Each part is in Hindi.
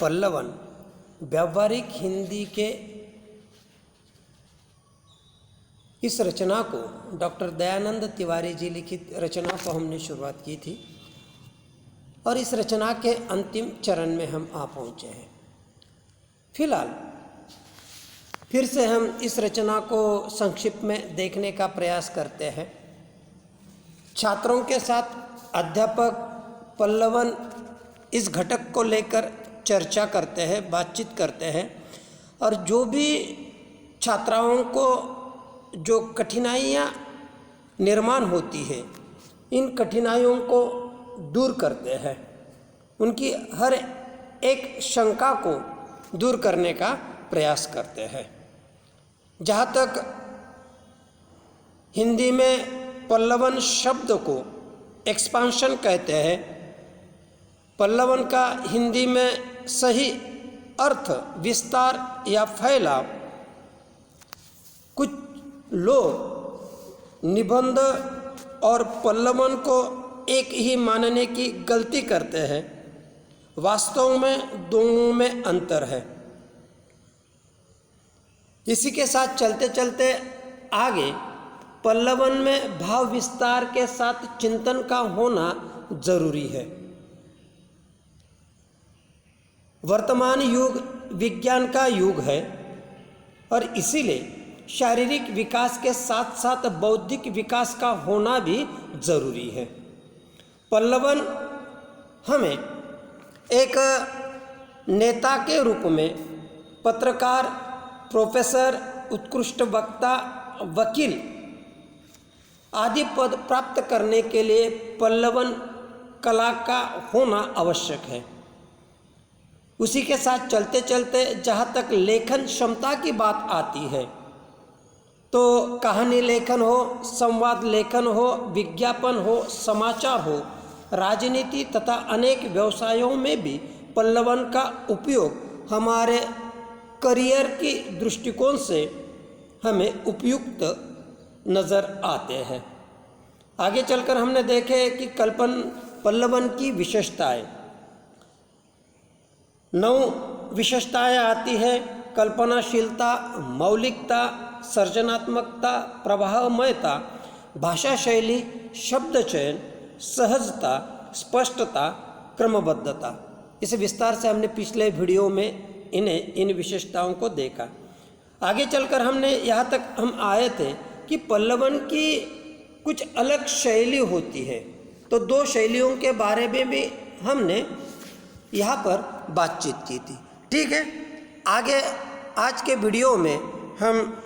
पल्लवन व्यावहारिक हिंदी के इस रचना को डॉक्टर दयानंद तिवारी जी लिखित रचना को हमने शुरुआत की थी और इस रचना के अंतिम चरण में हम आ पहुँचे हैं। फिलहाल फिर से हम इस रचना को संक्षिप्त में देखने का प्रयास करते हैं। छात्रों के साथ अध्यापक पल्लवन इस घटक को लेकर चर्चा करते हैं, बातचीत करते हैं और जो भी छात्राओं को जो कठिनाइयाँ निर्माण होती है, इन कठिनाइयों को दूर करते हैं, उनकी हर एक शंका को दूर करने का प्रयास करते हैं। जहाँ तक हिंदी में पल्लवन शब्द को एक्सपांशन कहते हैं, पल्लवन का हिंदी में सही अर्थ विस्तार या फैलाव। कुछ लोग निबंध और पल्लवन को एक ही मानने की गलती करते हैं। वास्तव में दोनों में अंतर है। इसी के साथ चलते चलते आगे पल्लवन में भाव विस्तार के साथ चिंतन का होना जरूरी है। वर्तमान युग विज्ञान का युग है और इसीलिए शारीरिक विकास के साथ साथ बौद्धिक विकास का होना भी जरूरी है। पल्लवन हमें एक नेता के रूप में, पत्रकार, प्रोफेसर, उत्कृष्ट वक्ता, वकील आदि पद प्राप्त करने के लिए पल्लवन कला का होना आवश्यक है। उसी के साथ चलते चलते जहाँ तक लेखन क्षमता की बात आती है तो कहानी लेखन हो, संवाद लेखन हो, विज्ञापन हो, समाचार हो, राजनीति तथा अनेक व्यवसायों में भी पल्लवन का उपयोग हमारे करियर की दृष्टिकोण से हमें उपयुक्त नज़र आते हैं। आगे चलकर हमने देखे कि पल्लवन की विशेषताएं, 9 विशेषताएं आती है। कल्पनाशीलता, मौलिकता, सृजनात्मकता, प्रभावमयता, भाषा शैली, शब्द चयन, सहजता, स्पष्टता, क्रमबद्धता। इसे विस्तार से हमने पिछले वीडियो में इन विशेषताओं को देखा। आगे चलकर हमने यहाँ तक हम आए थे कि पल्लवन की कुछ अलग शैली होती है, तो 2 शैलियों के बारे में भी हमने यहाँ पर बातचीत की थी। ठीक है, आगे आज के वीडियो में हम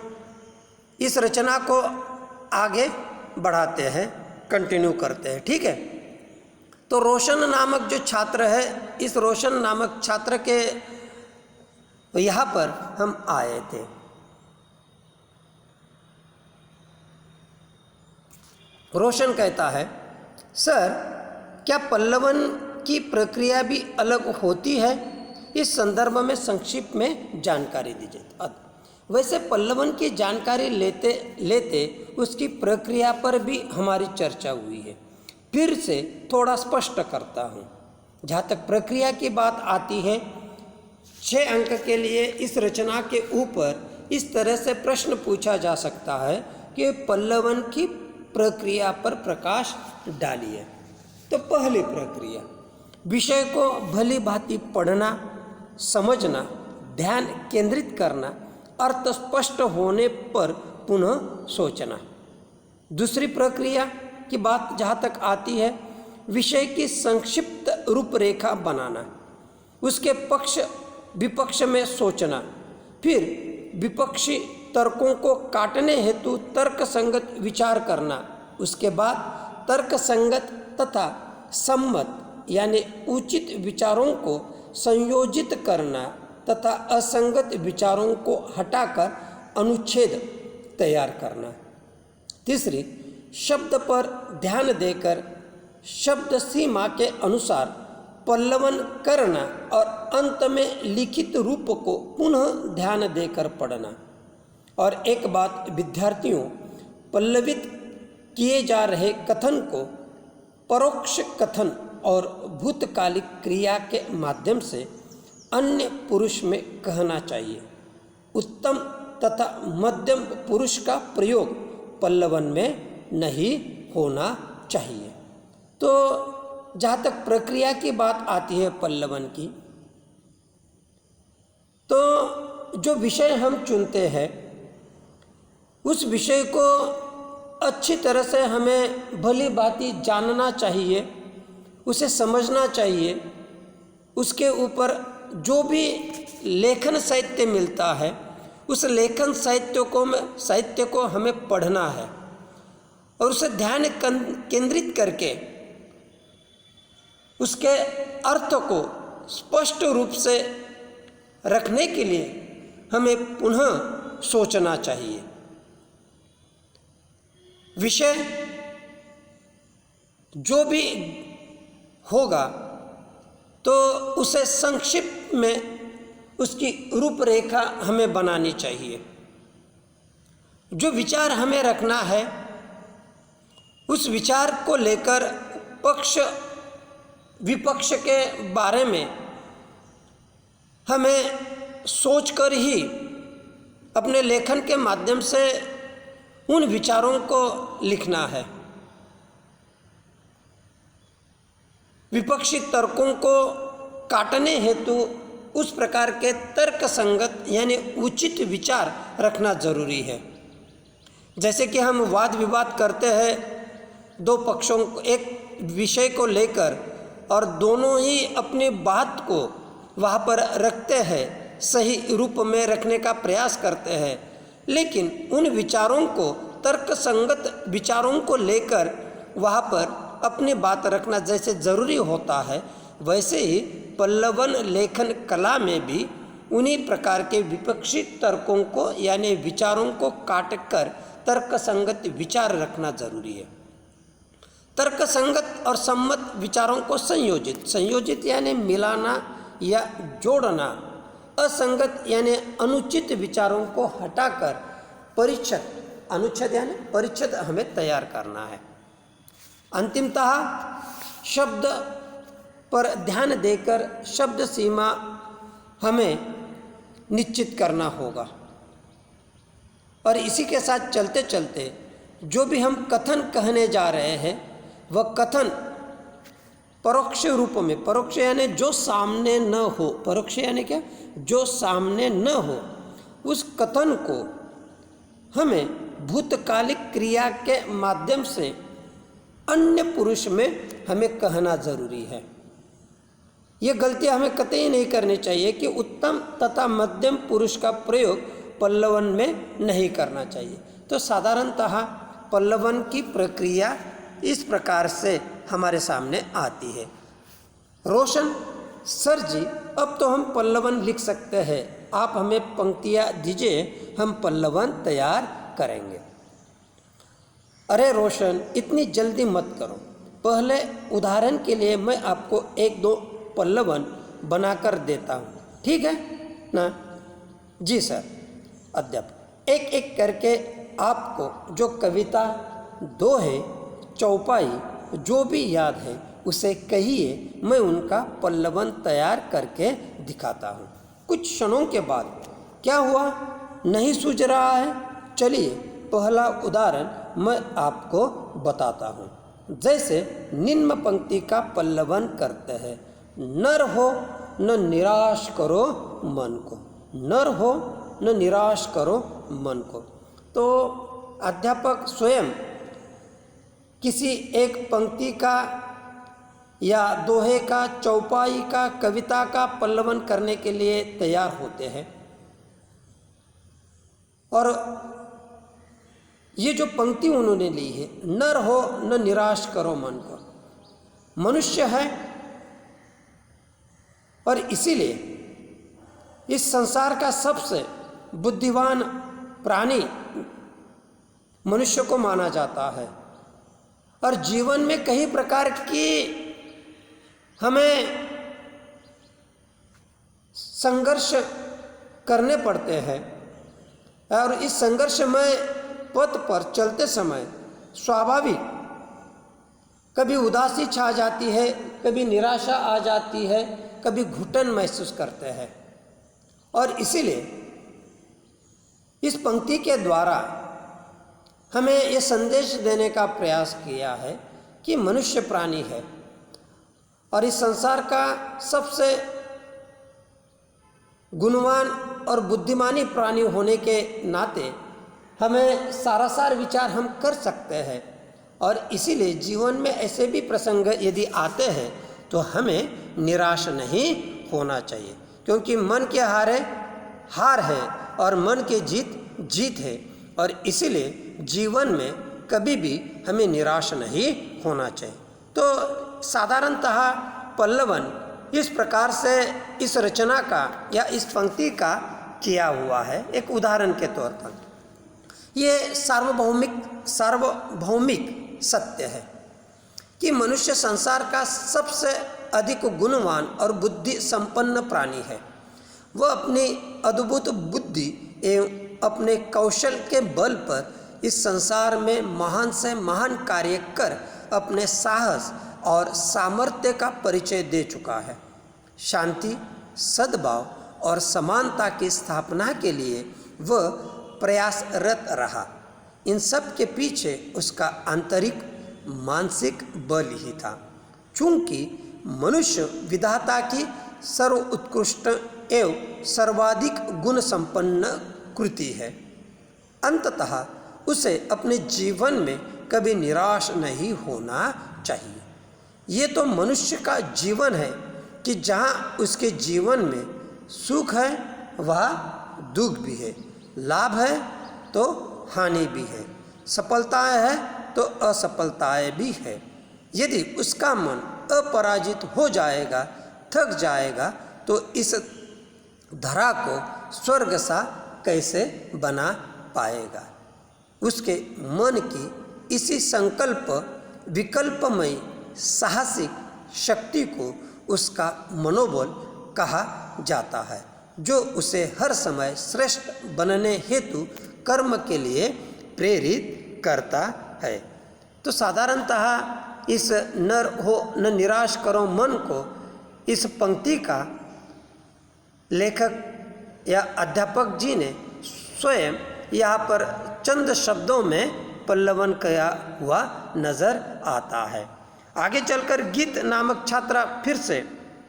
इस रचना को आगे बढ़ाते हैं, कंटिन्यू करते हैं। ठीक है, तो रोशन नामक जो छात्र है, इस रोशन नामक छात्र के यहाँ पर हम आए थे। रोशन कहता है, सर क्या पल्लवन की प्रक्रिया भी अलग होती है? इस संदर्भ में संक्षिप्त में जानकारी दीजिए। वैसे पल्लवन की जानकारी लेते लेते उसकी प्रक्रिया पर भी हमारी चर्चा हुई है। फिर से थोड़ा स्पष्ट करता हूँ। जहाँ तक प्रक्रिया की बात आती है, 6 अंक के लिए इस रचना के ऊपर इस तरह से प्रश्न पूछा जा सकता है कि पल्लवन की प्रक्रिया पर प्रकाश डालिए। तो पहली प्रक्रिया, विषय को भली भांति पढ़ना, समझना, ध्यान केंद्रित करना, अर्थ स्पष्ट होने पर पुनः सोचना। दूसरी प्रक्रिया की बात जहाँ तक आती है, विषय की संक्षिप्त रूपरेखा बनाना, उसके पक्ष विपक्ष में सोचना, फिर विपक्षी तर्कों को काटने हेतु तर्कसंगत विचार करना, उसके बाद तर्कसंगत तथा सम्मत यानी उचित विचारों को संयोजित करना तथा असंगत विचारों को हटाकर अनुच्छेद तैयार करना। तीसरी, शब्द पर ध्यान देकर शब्द सीमा के अनुसार पल्लवन करना और अंत में लिखित रूप को पुनः ध्यान देकर पढ़ना। और एक बात, विद्यार्थियों पल्लवित किए जा रहे कथन को परोक्ष कथन और भूतकालिक क्रिया के माध्यम से अन्य पुरुष में कहना चाहिए। उत्तम तथा मध्यम पुरुष का प्रयोग पल्लवन में नहीं होना चाहिए। तो जहाँ तक प्रक्रिया की बात आती है पल्लवन की, तो जो विषय हम चुनते हैं उस विषय को अच्छी तरह से हमें भली भांति जानना चाहिए, उसे समझना चाहिए। उसके ऊपर जो भी लेखन साहित्य मिलता है उस लेखन साहित्य को हमें पढ़ना है और उसे ध्यान केंद्रित करके उसके अर्थ को स्पष्ट रूप से रखने के लिए हमें पुनः सोचना चाहिए। विषय जो भी होगा तो उसे संक्षिप्त में उसकी रूपरेखा हमें बनानी चाहिए। जो विचार हमें रखना है उस विचार को लेकर पक्ष विपक्ष के बारे में हमें सोचकर ही अपने लेखन के माध्यम से उन विचारों को लिखना है। विपक्षी तर्कों को काटने हेतु उस प्रकार के तर्क संगत यानी उचित विचार रखना जरूरी है। जैसे कि हम वाद विवाद करते हैं दो पक्षों को एक विषय को लेकर और दोनों ही अपनी बात को वहाँ पर रखते हैं, सही रूप में रखने का प्रयास करते हैं, लेकिन उन विचारों को तर्क संगत विचारों को लेकर वहाँ पर अपनी बात रखना जैसे ज़रूरी होता है, वैसे ही पल्लवन लेखन कला में भी उन्हीं प्रकार के विपक्षी तर्कों को यानी विचारों को काटकर तर्क संगत विचार रखना जरूरी है। तर्क संगत और सम्मत विचारों को संयोजित यानी मिलाना या जोड़ना, असंगत यानी अनुचित विचारों को हटाकर अनुच्छेद यानी परिच्छेद हमें तैयार करना है। अंतिमतः शब्द पर ध्यान देकर शब्द सीमा हमें निश्चित करना होगा और इसी के साथ चलते चलते जो भी हम कथन कहने जा रहे हैं वह कथन परोक्ष रूप में, परोक्ष यानी जो सामने न हो, परोक्ष यानी क्या, जो सामने न हो, उस कथन को हमें भूतकालिक क्रिया के माध्यम से अन्य पुरुष में हमें कहना जरूरी है। ये गलती हमें कतई नहीं करनी चाहिए कि उत्तम तथा मध्यम पुरुष का प्रयोग पल्लवन में नहीं करना चाहिए। तो साधारणतः पल्लवन की प्रक्रिया इस प्रकार से हमारे सामने आती है। रोशन सर जी, अब तो हम पल्लवन लिख सकते हैं, आप हमें पंक्तियाँ दीजिए, हम पल्लवन तैयार करेंगे। अरे रोशन, इतनी जल्दी मत करो, पहले उदाहरण के लिए मैं आपको एक दो पल्लवन बनाकर देता हूँ, ठीक है ना? जी सर। अध्यापक, एक एक करके आपको जो कविता, दोहे, चौपाई जो भी याद है उसे कहिए, मैं उनका पल्लवन तैयार करके दिखाता हूँ। कुछ क्षणों के बाद क्या हुआ, नहीं सूझ रहा है? चलिए पहला उदाहरण मैं आपको बताता हूँ। जैसे निम्न पंक्ति का पल्लवन करते हैं, नर हो न निराश करो मन को, नर हो न निराश करो मन को। तो अध्यापक स्वयं किसी एक पंक्ति का या दोहे का, चौपाई का, कविता का पल्लवन करने के लिए तैयार होते हैं और ये जो पंक्ति उन्होंने ली है, नर हो न निराश करो मन को, मनुष्य है और इसीलिए इस संसार का सबसे बुद्धिमान प्राणी मनुष्य को माना जाता है और जीवन में कई प्रकार की हमें संघर्ष करने पड़ते हैं और इस संघर्षमय पथ पर चलते समय स्वाभाविक कभी उदासी छा जाती है, कभी निराशा आ जाती है, कभी घुटन महसूस करते हैं। और इसीलिए इस पंक्ति के द्वारा हमें ये संदेश देने का प्रयास किया है कि मनुष्य प्राणी है और इस संसार का सबसे गुणवान और बुद्धिमानी प्राणी होने के नाते हमें सारासार विचार हम कर सकते हैं। और इसीलिए जीवन में ऐसे भी प्रसंग यदि आते हैं तो हमें निराश नहीं होना चाहिए, क्योंकि मन के हार है और मन की जीत है। और इसीलिए जीवन में कभी भी हमें निराश नहीं होना चाहिए। तो साधारणतः पल्लवन इस प्रकार से इस रचना का या इस पंक्ति का किया हुआ है। एक उदाहरण के तौर पर ये सार्वभौमिक सत्य है कि मनुष्य संसार का सबसे अधिक गुणवान और बुद्धि संपन्न प्राणी है। वह अपनी अद्भुत बुद्धि एवं अपने कौशल के बल पर इस संसार में महान से महान कार्य कर अपने साहस और सामर्थ्य का परिचय दे चुका है। शांति, सद्भाव और समानता की स्थापना के लिए वह प्रयासरत रहा। इन सब के पीछे उसका आंतरिक मानसिक बल ही था। चूंकि मनुष्य विधाता की सर्वोत्कृष्ट एवं सर्वाधिक गुण संपन्न कृति है, अंततः उसे अपने जीवन में कभी निराश नहीं होना चाहिए। ये तो मनुष्य का जीवन है कि जहाँ उसके जीवन में सुख है वहाँ दुख भी है, लाभ है तो हानि भी है, सफलताएं है तो असफलताएं भी है। यदि उसका मन अपराजित हो जाएगा, थक जाएगा, तो इस धरा को स्वर्ग सा कैसे बना पाएगा। उसके मन की इसी संकल्प विकल्पमयी साहसिक शक्ति को उसका मनोबल कहा जाता है, जो उसे हर समय श्रेष्ठ बनने हेतु कर्म के लिए प्रेरित करता है। तो साधारणतः इस न निराश करो मन को इस पंक्ति का लेखक या अध्यापक जी ने स्वयं यहाँ पर चंद शब्दों में पल्लवन किया हुआ नजर आता है। आगे चलकर गीत नामक छात्रा फिर से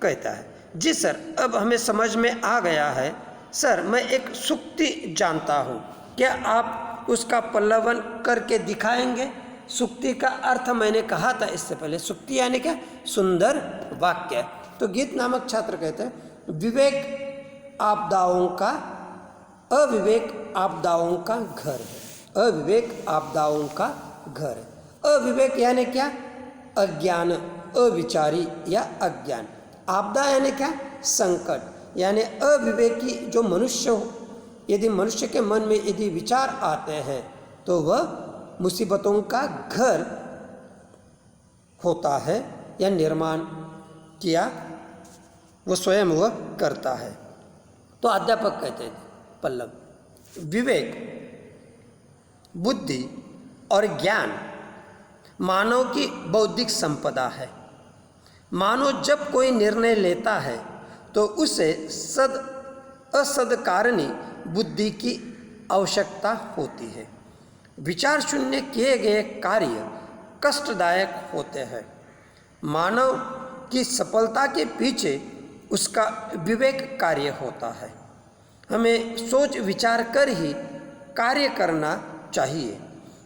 कहता है, जी सर, अब हमें समझ में आ गया है। सर, मैं एक सूक्ति जानता हूँ, क्या आप उसका पल्लवन करके दिखाएंगे? सूक्ति का अर्थ मैंने कहा था इससे पहले, सूक्ति यानी क्या? सुंदर वाक्य। तो गीत नामक छात्र कहते हैं, विवेक आपदाओं का अविवेक आपदाओं का घर है। अविवेक आपदाओं का घर है। अविवेक यानी क्या? अज्ञान, अविचारी या अज्ञान। आपदा यानी क्या? संकट। यानी अविवेकी जो मनुष्य हो, यदि मनुष्य के मन में यदि विचार आते हैं तो वह मुसीबतों का घर होता है या निर्माण किया वो स्वयं वह करता है। तो अध्यापक कहते हैं पल्लव, विवेक, बुद्धि और ज्ञान मानव की बौद्धिक संपदा है। मानव जब कोई निर्णय लेता है तो उसे असदकारणी बुद्धि की आवश्यकता होती है। विचार शून्य किए गए कार्य कष्टदायक होते हैं। मानव की सफलता के पीछे उसका विवेक कार्य होता है। हमें सोच विचार कर ही कार्य करना चाहिए।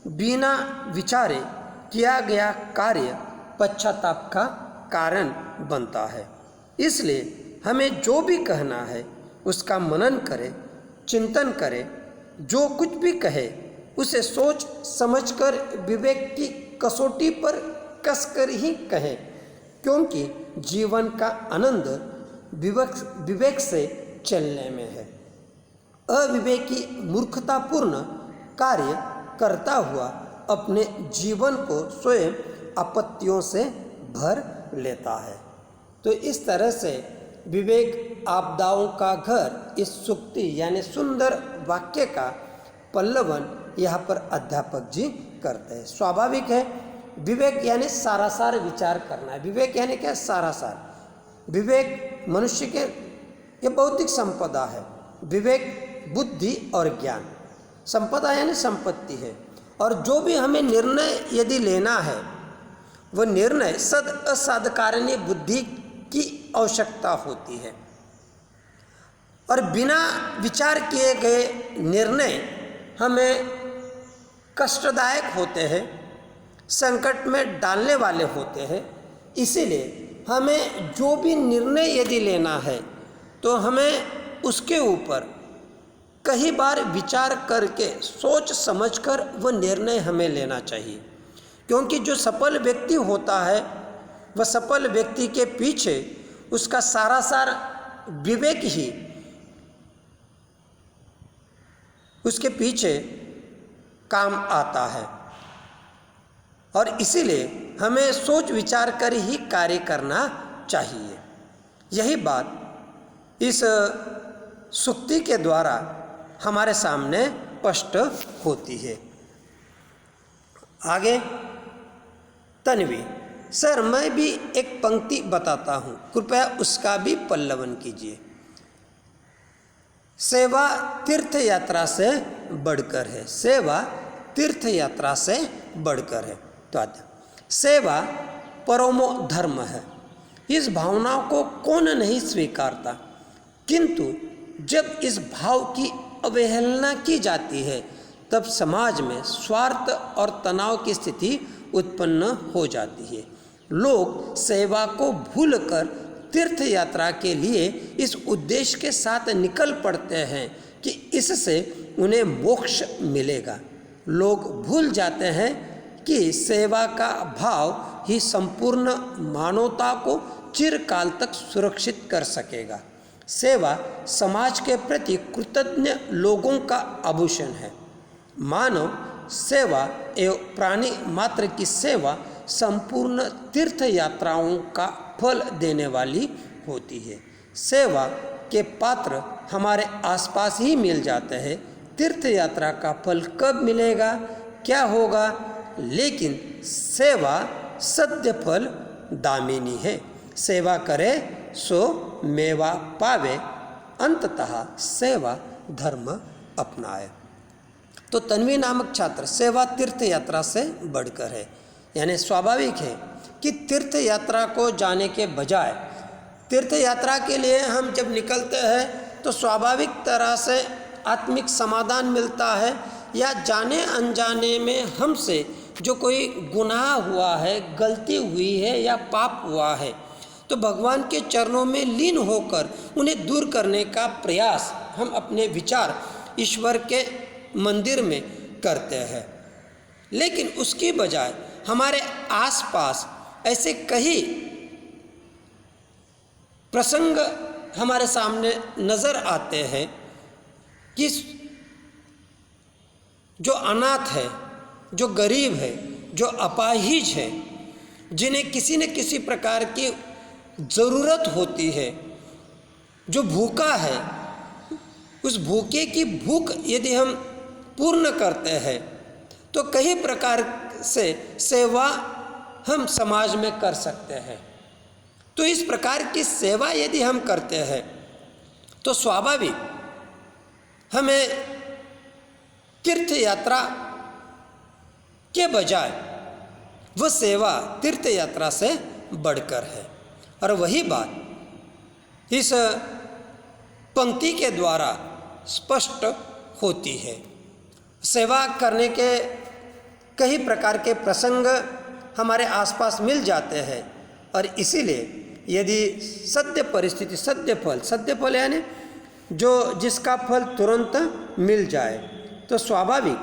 बिना विचारे किया गया कार्य पश्चाताप का कारण बनता है। इसलिए हमें जो भी कहना है उसका मनन करें, चिंतन करें। जो कुछ भी कहे उसे सोच समझकर विवेक की कसौटी पर कसकर ही कहें, क्योंकि जीवन का आनंद विवेक से चलने में है। अविवेकी मूर्खतापूर्ण कार्य करता हुआ अपने जीवन को स्वयं आपत्तियों से भर लेता है। तो इस तरह से विवेक आपदाओं का घर, इस सूक्ति यानी सुंदर वाक्य का पल्लवन यहाँ पर अध्यापक जी करते हैं। स्वाभाविक है, विवेक यानी सारासार विचार करना है। विवेक यानी क्या? सारासार। विवेक मनुष्य के ये भौतिक संपदा है। विवेक, बुद्धि और ज्ञान, संपदा यानी संपत्ति है। और जो भी हमें निर्णय यदि लेना है, वह निर्णय सद असाधकारणीय बुद्धि की आवश्यकता होती है। और बिना विचार किए गए निर्णय हमें कष्टदायक होते हैं, संकट में डालने वाले होते हैं। इसीलिए हमें जो भी निर्णय यदि लेना है तो हमें उसके ऊपर कई बार विचार करके सोच समझकर वह निर्णय हमें लेना चाहिए। क्योंकि जो सफल व्यक्ति होता है, वह सफल व्यक्ति के पीछे उसका सारा विवेक ही उसके पीछे काम आता है। और इसीलिए हमें सोच विचार कर ही कार्य करना चाहिए। यही बात इस सूक्ति के द्वारा हमारे सामने स्पष्ट होती है। आगे तन्वी, सर मैं भी एक पंक्ति बताता हूँ, कृपया उसका भी पल्लवन कीजिए। सेवा तीर्थ यात्रा से बढ़कर है। सेवा तीर्थ यात्रा से बढ़कर है। तो सेवा परमो धर्म है। इस भावना को कौन नहीं स्वीकारता, किंतु जब इस भाव की अवहेलना की जाती है तब समाज में स्वार्थ और तनाव की स्थिति उत्पन्न हो जाती है। लोग सेवा को भूलकर तीर्थ यात्रा के लिए इस उद्देश्य के साथ निकल पड़ते हैं कि इससे उन्हें मोक्ष मिलेगा। लोग भूल जाते हैं कि सेवा का भाव ही संपूर्ण मानवता को चिरकाल तक सुरक्षित कर सकेगा। सेवा समाज के प्रति कृतज्ञ लोगों का आभूषण है। मानव सेवा एवं प्राणी मात्र की सेवा संपूर्ण तीर्थ यात्राओं का फल देने वाली होती है। सेवा के पात्र हमारे आसपास ही मिल जाते हैं। तीर्थ यात्रा का फल कब मिलेगा, क्या होगा, लेकिन सेवा सद्य फल दामिनी है। सेवा करे सो मेवा पावे, अंततः सेवा धर्म अपनाए। तो तन्वी नामक छात्र सेवा तीर्थ यात्रा से बढ़कर है। यानी स्वाभाविक है कि तीर्थ यात्रा को जाने के बजाय तीर्थ यात्रा के लिए हम जब निकलते हैं तो स्वाभाविक तरह से आत्मिक समाधान मिलता है, या जाने अनजाने में हमसे जो कोई गुनाह हुआ है, गलती हुई है या पाप हुआ है, तो भगवान के चरणों में लीन होकर उन्हें दूर करने का प्रयास हम अपने विचार ईश्वर के मंदिर में करते हैं। लेकिन उसकी बजाय हमारे आसपास ऐसे कई प्रसंग हमारे सामने नज़र आते हैं कि जो अनाथ है, जो गरीब है, जो अपाहिज है, जिन्हें किसी न किसी प्रकार की ज़रूरत होती है, जो भूखा है, उस भूखे की भूख यदि हम पूर्ण करते हैं तो कई प्रकार से सेवा हम समाज में कर सकते हैं। तो इस प्रकार की सेवा यदि हम करते हैं तो स्वाभाविक हमें तीर्थ यात्रा के बजाय वह सेवा तीर्थ यात्रा से बढ़कर है। और वही बात इस पंक्ति के द्वारा स्पष्ट होती है। सेवा करने के कई प्रकार के प्रसंग हमारे आसपास मिल जाते हैं, और इसीलिए यदि सद्य परिस्थिति, सद्य फल यानी जो जिसका फल तुरंत मिल जाए, तो स्वाभाविक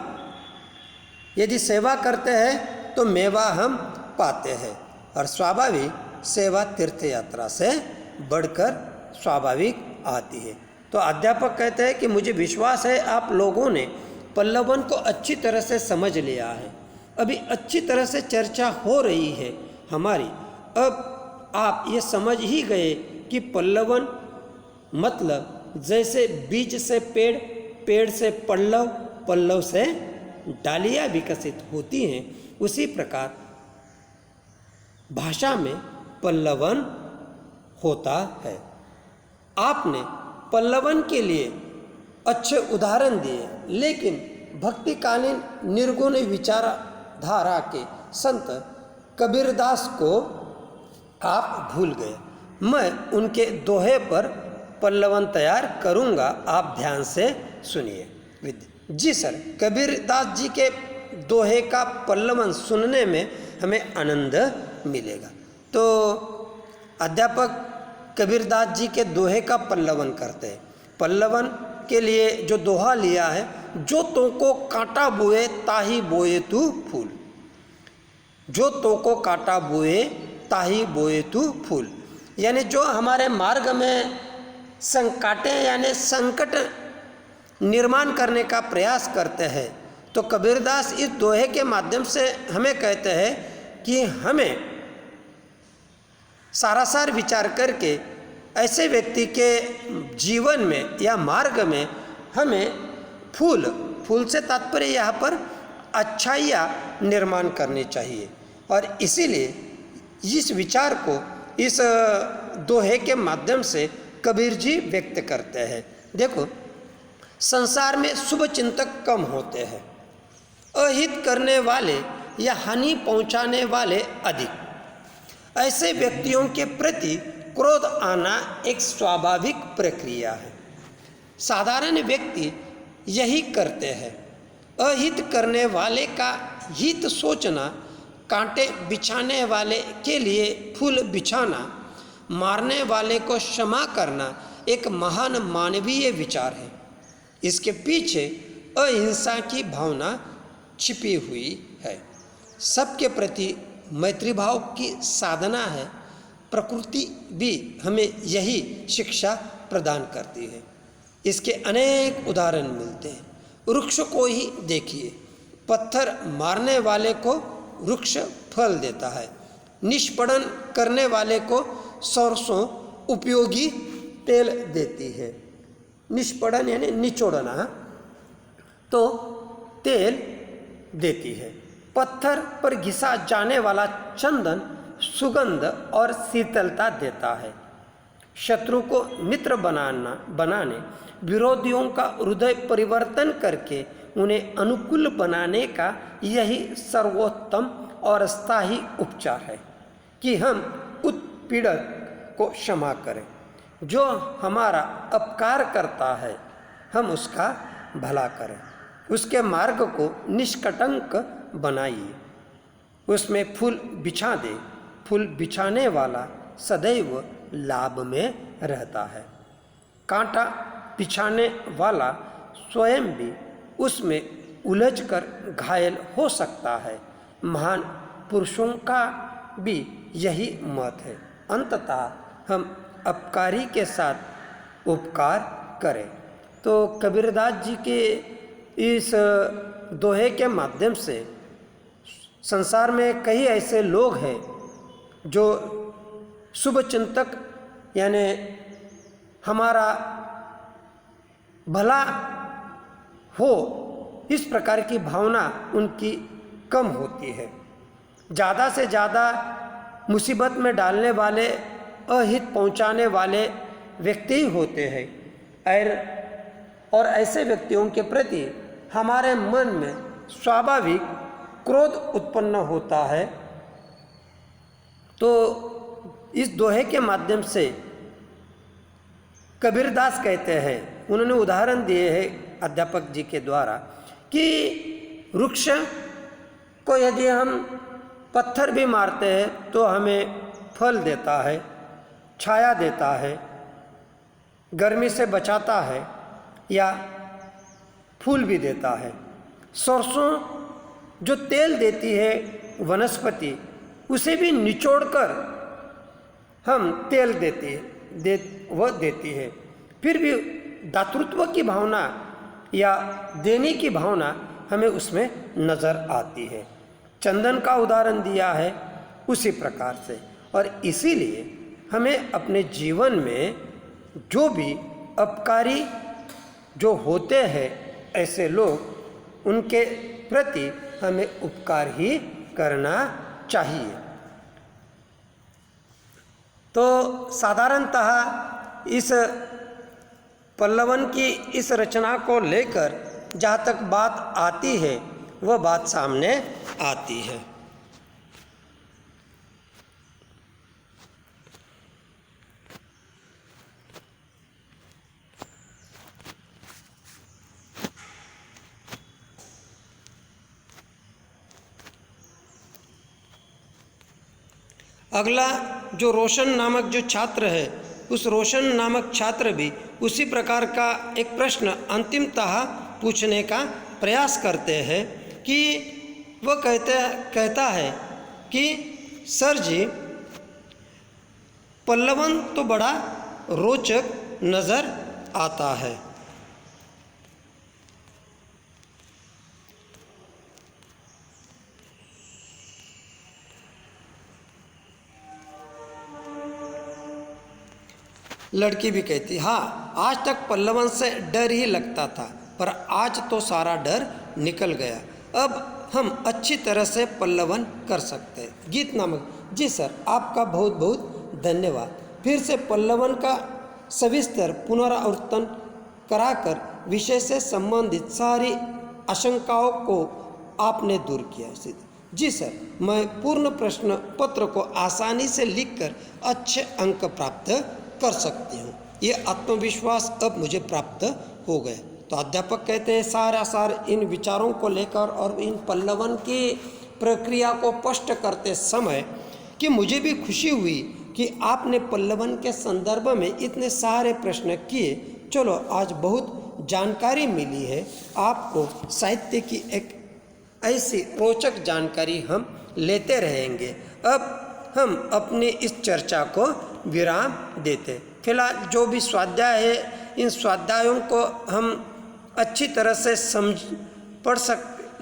यदि सेवा करते हैं तो मेवा हम पाते हैं। और स्वाभाविक सेवा तीर्थ यात्रा से बढ़कर स्वाभाविक आती है। तो अध्यापक कहते हैं कि मुझे विश्वास है आप लोगों ने पल्लवन को अच्छी तरह से समझ लिया है। अभी अच्छी तरह से चर्चा हो रही है हमारी। अब आप ये समझ ही गए कि पल्लवन मतलब जैसे बीज से पेड़, पेड़ से पल्लव, पल्लव से डालियाँ विकसित होती हैं, उसी प्रकार भाषा में पल्लवन होता है। आपने पल्लवन के लिए अच्छे उदाहरण दिए, लेकिन भक्तिकालीन निर्गुण विचारधारा के संत कबीरदास को आप भूल गए। मैं उनके दोहे पर पल्लवन तैयार करूंगा, आप ध्यान से सुनिए। जी सर, कबीरदास जी के दोहे का पल्लवन सुनने में हमें आनंद मिलेगा। तो अध्यापक कबीरदास जी के दोहे का पल्लवन करते हैं। पल्लवन के लिए जो दोहा लिया है, जो तो को कांटा बोए ताही बोए तू फूल, जो तो को कांटा बोए ताही बोए तू फूल, यानी जो हमारे मार्ग में संकाटे यानी संकट निर्माण करने का प्रयास करते हैं, तो कबीरदास इस दोहे के माध्यम से हमें कहते हैं कि हमें सारासार विचार करके ऐसे व्यक्ति के जीवन में या मार्ग में हमें फूल से तात्पर्य यहाँ पर अच्छाइयाँ निर्माण करनी चाहिए। और इसीलिए इस विचार को इस दोहे के माध्यम से कबीर जी व्यक्त करते हैं। देखो, संसार में शुभ चिंतक कम होते हैं, अहित करने वाले या हानि पहुंचाने वाले अधिक। ऐसे व्यक्तियों के प्रति क्रोध आना एक स्वाभाविक प्रक्रिया है। साधारण व्यक्ति यही करते हैं। अहित करने वाले का हित सोचना, कांटे बिछाने वाले के लिए फूल बिछाना, मारने वाले को क्षमा करना एक महान मानवीय विचार है। इसके पीछे अहिंसा की भावना छिपी हुई है। सबके प्रति मैत्री भाव की साधना है। प्रकृति भी हमें यही शिक्षा प्रदान करती है। इसके अनेक उदाहरण मिलते हैं। वृक्ष को ही देखिए, पत्थर मारने वाले को वृक्ष फल देता है, निष्पीड़न करने वाले को सरसों उपयोगी तेल देती है। निष्पीड़न यानी निचोड़ना, तो तेल देती है। पत्थर पर घिसा जाने वाला चंदन सुगंध और शीतलता देता है। शत्रु को मित्र बनाने, विरोधियों का हृदय परिवर्तन करके उन्हें अनुकूल बनाने का यही सर्वोत्तम और स्थायी उपचार है कि हम उत्पीड़क को क्षमा करें। जो हमारा अपकार करता है, हम उसका भला करें। उसके मार्ग को निष्कटंक बनाइए, उसमें फूल बिछा दे। फूल बिछाने वाला सदैव लाभ में रहता है। कांटा बिछाने वाला स्वयं भी उसमें उलझकर घायल हो सकता है। महान पुरुषों का भी यही मत है। अंततः हम अपकारी के साथ उपकार करें। तो कबीरदास जी के इस दोहे के माध्यम से संसार में कई ऐसे लोग हैं जो शुभ चिंतक यानी हमारा भला हो, इस प्रकार की भावना उनकी कम होती है। ज़्यादा से ज़्यादा मुसीबत में डालने वाले, अहित पहुंचाने वाले व्यक्ति ही होते हैं। और ऐसे व्यक्तियों के प्रति हमारे मन में स्वाभाविक क्रोध उत्पन्न होता है। तो इस दोहे के माध्यम से कबीरदास कहते हैं, उन्होंने उदाहरण दिए हैं अध्यापक जी के द्वारा कि वृक्ष को यदि हम पत्थर भी मारते हैं तो हमें फल देता है, छाया देता है, गर्मी से बचाता है या फूल भी देता है। सरसों जो तेल देती है वनस्पति, उसे भी निचोड़कर हम तेल देती है। फिर भी दातृत्व की भावना या देने की भावना हमें उसमें नज़र आती है। चंदन का उदाहरण दिया है उसी प्रकार से। और इसीलिए हमें अपने जीवन में जो भी अपकारी जो होते हैं ऐसे लोग, उनके प्रति हमें उपकार ही करना चाहिए। तो साधारणतः इस पल्लवन की इस रचना को लेकर जहाँ तक बात आती है वह बात सामने आती है। अगला जो रोशन नामक जो छात्र है, उस रोशन नामक छात्र भी उसी प्रकार का एक प्रश्न अंतिमतः पूछने का प्रयास करते हैं कि वह कहता है कि सर जी, पल्लवन तो बड़ा रोचक नज़र आता है। लड़की भी कहती, हाँ, आज तक पल्लवन से डर ही लगता था, पर आज तो सारा डर निकल गया। अब हम अच्छी तरह से पल्लवन कर सकते हैं। गीत नामक, जी सर, आपका बहुत बहुत धन्यवाद। फिर से पल्लवन का सविस्तर पुनरावर्तन कराकर विषय से संबंधित सारी आशंकाओं को आपने दूर किया। जी सर, मैं पूर्ण प्रश्न पत्र को आसानी से लिखकर अच्छे अंक प्राप्त कर सकती हूँ। ये आत्मविश्वास अब मुझे प्राप्त हो गया। तो अध्यापक कहते हैं, सार इन विचारों को लेकर और इन पल्लवन की प्रक्रिया को स्पष्ट करते समय कि मुझे भी खुशी हुई कि आपने पल्लवन के संदर्भ में इतने सारे प्रश्न किए। चलो, आज बहुत जानकारी मिली है आपको। साहित्य की एक ऐसी रोचक जानकारी हम लेते रहेंगे। अब हम अपनी इस चर्चा को विराम देते। फिलहाल जो भी स्वाध्याय है, इन स्वाध्यायों को हम अच्छी तरह से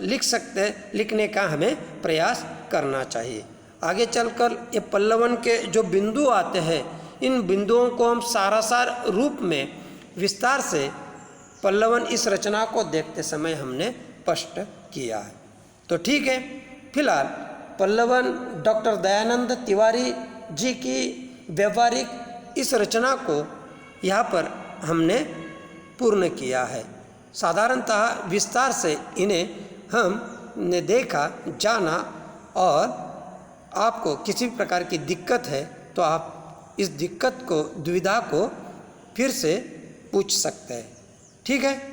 लिख सकते, लिखने का हमें प्रयास करना चाहिए। आगे चलकर ये पल्लवन के जो बिंदु आते हैं, इन बिंदुओं को हम सारासार रूप में विस्तार से पल्लवन इस रचना को देखते समय हमने स्पष्ट किया है। तो ठीक है, फिलहाल पल्लवन डॉक्टर दयानंद तिवारी जी की व्यवहारिक इस रचना को यहाँ पर हमने पूर्ण किया है। साधारणतः विस्तार से इन्हें हमने देखा, जाना, और आपको किसी प्रकार की दिक्कत है तो आप इस दिक्कत को, दुविधा को फिर से पूछ सकते हैं। ठीक है।